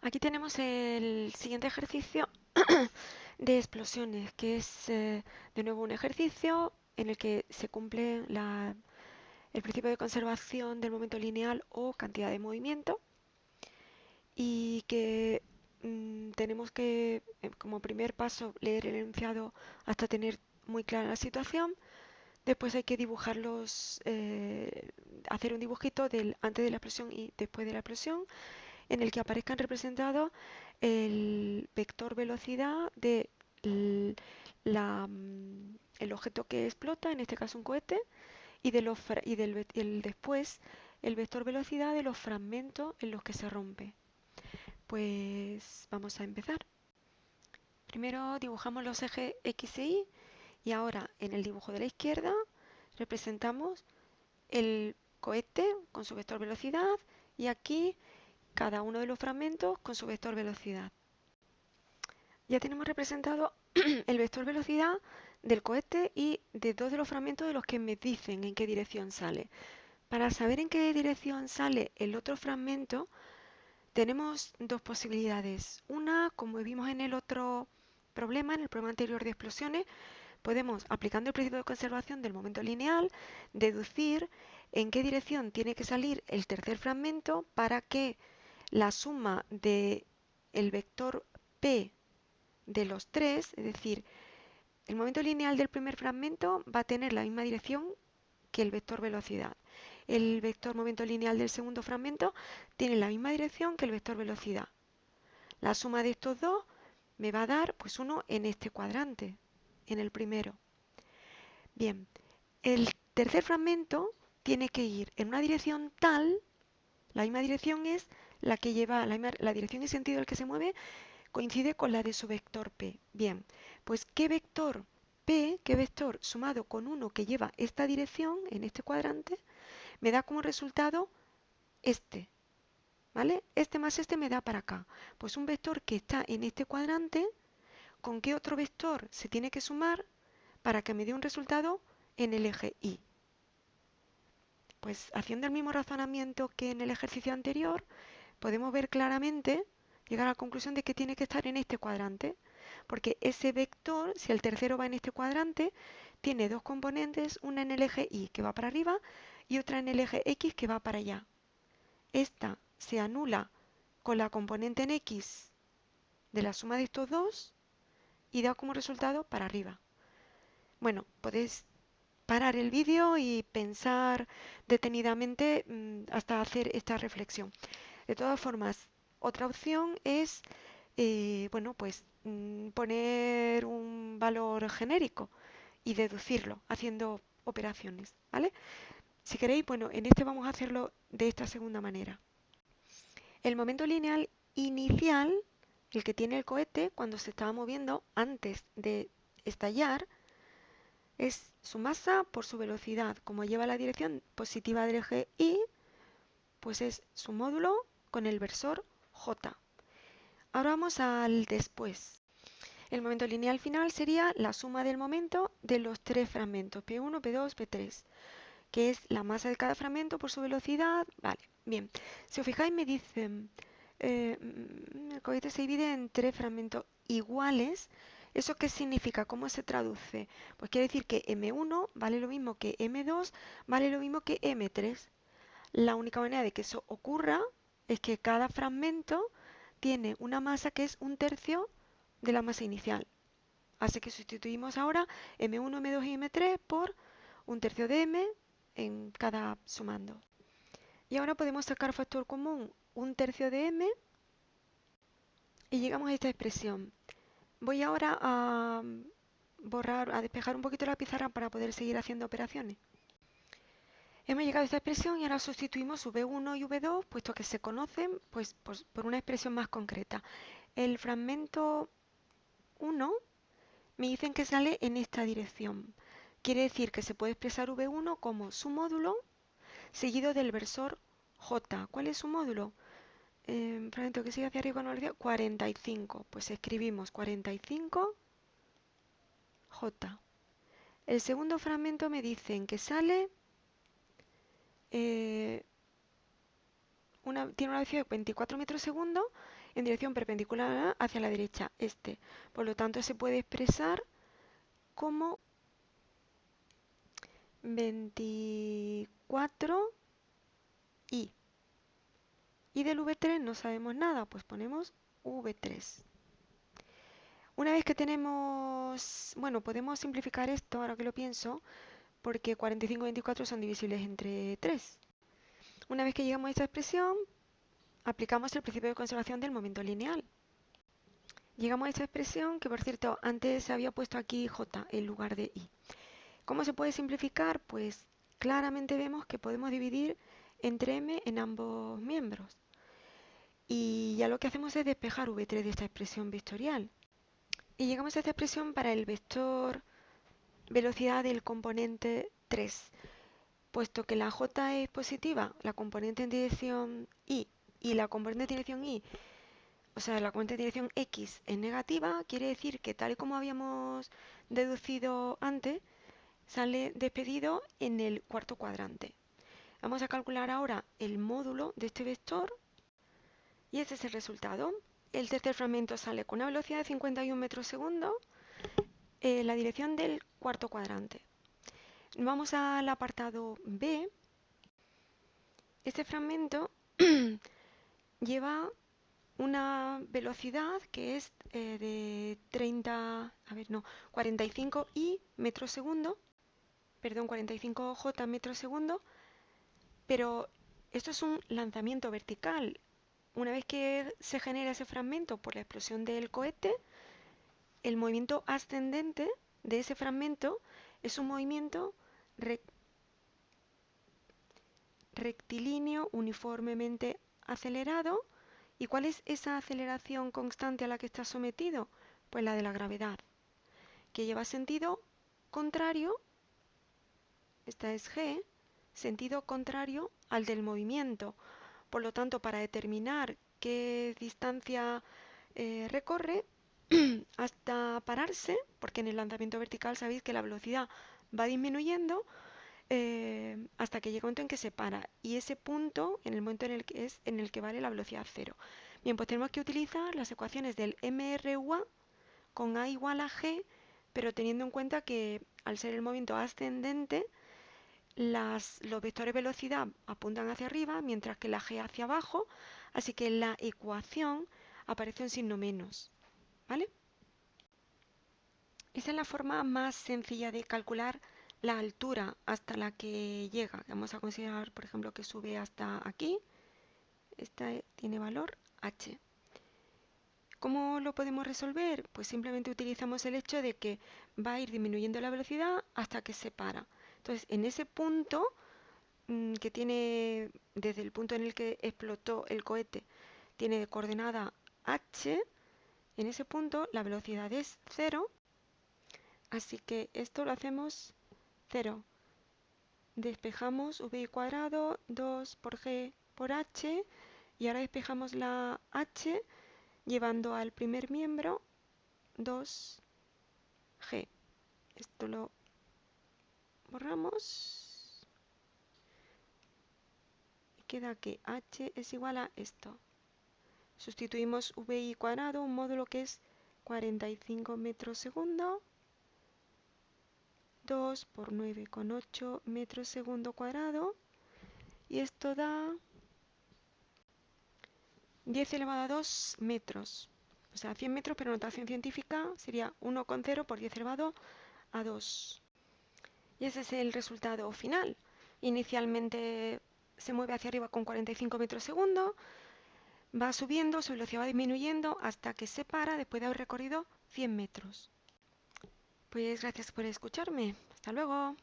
Aquí tenemos el siguiente ejercicio de explosiones, que es de nuevo un ejercicio en el que se cumple el principio de conservación del momento lineal o cantidad de movimiento y que tenemos que, como primer paso, leer el enunciado hasta tener muy clara la situación. Después hay que dibujarlos, hacer un dibujito del antes de la explosión y después de la explosión, en el que aparezcan representados el vector velocidad de el objeto que explota, en este caso un cohete, y, después el vector velocidad de los fragmentos en los que se rompe. Pues vamos a empezar. Primero dibujamos los ejes X e Y y ahora en el dibujo de la izquierda representamos el cohete con su vector velocidad y aquí cada uno de los fragmentos con su vector velocidad. Ya tenemos representado el vector velocidad del cohete y de dos de los fragmentos de los que me dicen en qué dirección sale. Para saber en qué dirección sale el otro fragmento, tenemos dos posibilidades. Una, como vimos en el otro problema, en el problema anterior de explosiones, podemos, aplicando el principio de conservación del momento lineal, deducir en qué dirección tiene que salir el tercer fragmento para que la suma de el vector P de los tres, es decir, el momento lineal del primer fragmento va a tener la misma dirección que el vector velocidad. El vector momento lineal del segundo fragmento tiene la misma dirección que el vector velocidad. La suma de estos dos me va a dar pues uno en este cuadrante, en el primero. Bien, el tercer fragmento tiene que ir en una dirección tal, la misma dirección es la que lleva, la dirección y sentido del que se mueve coincide con la de su vector P. Bien, pues ¿qué vector P, qué vector sumado con uno que lleva esta dirección en este cuadrante, me da como resultado este? ¿Vale? Este más este me da para acá. Pues un vector que está en este cuadrante, ¿con qué otro vector se tiene que sumar para que me dé un resultado en el eje Y? Pues haciendo el mismo razonamiento que en el ejercicio anterior, podemos ver claramente, llegar a la conclusión de que tiene que estar en este cuadrante, porque ese vector, si el tercero va en este cuadrante, tiene dos componentes, una en el eje Y que va para arriba y otra en el eje X que va para allá. Esta se anula con la componente en X de la suma de estos dos y da como resultado para arriba. Bueno, podéis parar el vídeo y pensar detenidamente hasta hacer esta reflexión. De todas formas, otra opción es, bueno, pues poner un valor genérico y deducirlo haciendo operaciones, ¿vale? Si queréis, bueno, en este vamos a hacerlo de esta segunda manera. El momento lineal inicial, el que tiene el cohete cuando se estaba moviendo antes de estallar, es su masa por su velocidad. Como lleva la dirección positiva del eje Y, pues es su módulo con el versor J. Ahora vamos al después. El momento lineal final sería la suma del momento de los tres fragmentos, P1, P2, P3, que es la masa de cada fragmento por su velocidad. Vale, bien. Si os fijáis me dicen, el cohete se divide en tres fragmentos iguales. ¿Eso qué significa? ¿Cómo se traduce? Pues quiere decir que M1 vale lo mismo que M2, vale lo mismo que M3. La única manera de que eso ocurra es que cada fragmento tiene una masa que es un tercio de la masa inicial. Así que sustituimos ahora M1, M2 y M3 por un tercio de M en cada sumando. Y ahora podemos sacar factor común un tercio de M y llegamos a esta expresión. Voy ahora a borrar, a despejar un poquito la pizarra para poder seguir haciendo operaciones. Hemos llegado a esta expresión y ahora sustituimos V1 y V2, puesto que se conocen, pues por una expresión más concreta. El fragmento 1 me dicen que sale en esta dirección. Quiere decir que se puede expresar V1 como su módulo seguido del versor J. ¿Cuál es su módulo? Fragmento que sigue hacia arriba con la velocidad 45. Pues escribimos 45 J. El segundo fragmento me dicen que sale, tiene una velocidad de 24 metros segundo en dirección perpendicular hacia la derecha, este. Por lo tanto, se puede expresar como 24i. Y del v3 no sabemos nada, pues ponemos v3. Una vez que tenemos, bueno, podemos simplificar esto, ahora que lo pienso, porque 45 y 24 son divisibles entre 3. Una vez que llegamos a esta expresión, aplicamos el principio de conservación del momento lineal. Llegamos a esta expresión que, por cierto, antes se había puesto aquí j en lugar de i. ¿Cómo se puede simplificar? Pues claramente vemos que podemos dividir entre m en ambos miembros. Y ya lo que hacemos es despejar v3 de esta expresión vectorial. Y llegamos a esta expresión para el vector velocidad del componente 3. Puesto que la j es positiva, la componente en dirección y la componente en dirección y, o sea, la componente en dirección x es negativa, quiere decir que tal y como habíamos deducido antes, sale despedido en el cuarto cuadrante. Vamos a calcular ahora el módulo de este vector y este es el resultado. El tercer fragmento sale con una velocidad de 51 metros segundo en la dirección del cuarto cuadrante. Vamos al apartado B. Este fragmento lleva una velocidad que es de 45i metros segundo, perdón, 45j metros segundo, pero esto es un lanzamiento vertical. Una vez que se genera ese fragmento por la explosión del cohete, el movimiento ascendente de ese fragmento es un movimiento rectilíneo uniformemente acelerado. ¿Y cuál es esa aceleración constante a la que está sometido? Pues la de la gravedad, que lleva sentido contrario, esta es g, sentido contrario al del movimiento. Por lo tanto, para determinar qué distancia recorre hasta pararse, porque en el lanzamiento vertical sabéis que la velocidad va disminuyendo hasta que llega un momento en que se para, y ese punto en el momento en el que es en el que vale la velocidad cero. Bien, pues tenemos que utilizar las ecuaciones del MRUA con a igual a g, pero teniendo en cuenta que al ser el movimiento ascendente, los vectores de velocidad apuntan hacia arriba, mientras que la g hacia abajo, así que en la ecuación aparece un signo menos, ¿vale? Esa es la forma más sencilla de calcular la altura hasta la que llega. Vamos a considerar, por ejemplo, que sube hasta aquí. Esta tiene valor h. ¿Cómo lo podemos resolver? Pues simplemente utilizamos el hecho de que va a ir disminuyendo la velocidad hasta que se para. Entonces, en ese punto que tiene, desde el punto en el que explotó el cohete, tiene de coordenada h, en ese punto la velocidad es 0, así que esto lo hacemos 0. Despejamos v cuadrado 2 por g por h y ahora despejamos la h llevando al primer miembro 2g. Esto lo borramos y queda que h es igual a esto. Sustituimos vi cuadrado, un módulo que es 45 metros segundo, 2 por 9,8 metros segundo cuadrado, y esto da 10 elevado a 2 metros. O sea, 100 metros, pero notación científica sería 1,0 por 10 elevado a 2. Y ese es el resultado final. Inicialmente se mueve hacia arriba con 45 metros segundo, va subiendo, su velocidad va disminuyendo hasta que se para después de haber recorrido 100 metros. Pues gracias por escucharme. Hasta luego.